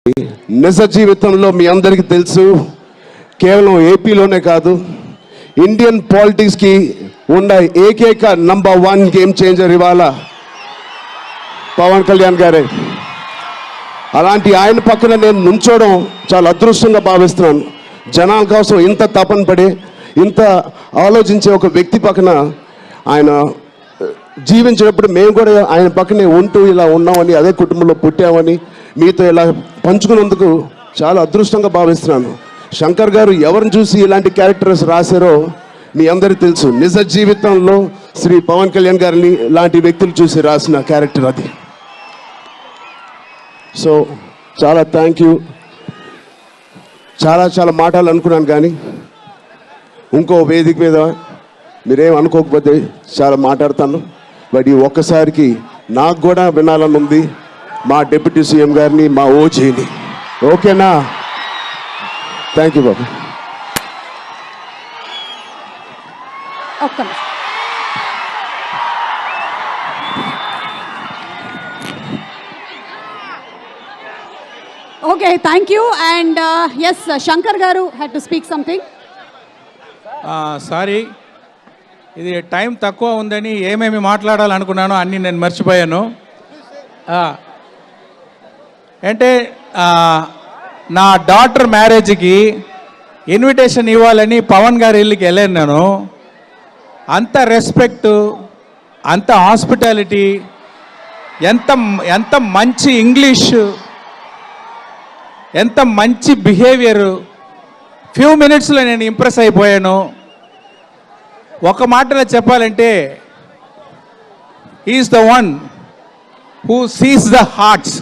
నిజ జీవితంలో మీ అందరికీ తెలుసు, కేవలం ఏపీలోనే కాదు, ఇండియన్ పాలిటిక్స్కి ఉన్న ఏకైక నంబర్ 1 గేమ్ చేంజర్ ఇవాళ పవన్ కళ్యాణ్ గారే. అలాంటి ఆయన పక్కన నేను నుంచోవడం చాలా అదృష్టంగా భావిస్తున్నాను. జనాల కోసం ఇంత తపన పడి ఇంత ఆలోచించే ఒక వ్యక్తి పక్కన ఆయన జీవించినప్పుడు మేము కూడా ఆయన పక్కనే ఉంటూ ఇలా ఉన్నామని, అదే కుటుంబంలో పుట్టామని మీతో ఇలా పంచుకున్నందుకు చాలా అదృష్టంగా భావిస్తున్నాను. శంకర్ గారు ఎవరిని చూసి ఇలాంటి క్యారెక్టర్స్ రాశారో మీ అందరికీ తెలుసు. నిజ జీవితంలో శ్రీ పవన్ కళ్యాణ్ గారిని లాంటి వ్యక్తులు చూసి రాసిన క్యారెక్టర్ అది. సో చాలా థ్యాంక్ యూ. చాలా మాటలు అనుకున్నాను, కానీ ఇంకో వేదిక మీద మీరేం అనుకోకపోతే చాలా మాట్లాడతాను. బట్ ఈ ఒక్కసారికి నాకు కూడా వినాలని ఉంది మా డిప్యూటీ సీఎం గారిని, మా ఓజీని. ఓకేనా? Thank you Babu. Okay, thank you. And yes, Shankar Garu had to speak something. Sorry, ఇది టైం తక్కువ ఉందని ఏమేమి మాట్లాడాలనుకున్నానో అన్నీ నేను మర్చిపోయాను. అంటే నా డాటర్ మ్యారేజ్కి ఇన్విటేషన్ ఇవ్వాలని పవన్ గారి ఇల్లుకి వెళ్ళాను నేను. అంత రెస్పెక్ట్, అంత హాస్పిటాలిటీ, ఎంత మంచి ఇంగ్లీష్, ఎంత మంచి బిహేవియరు. ఫ్యూ మినిట్స్లో నేను ఇంప్రెస్ అయిపోయాను. ఒక మాటలో చెప్పాలంటే, is the one who sees the hearts.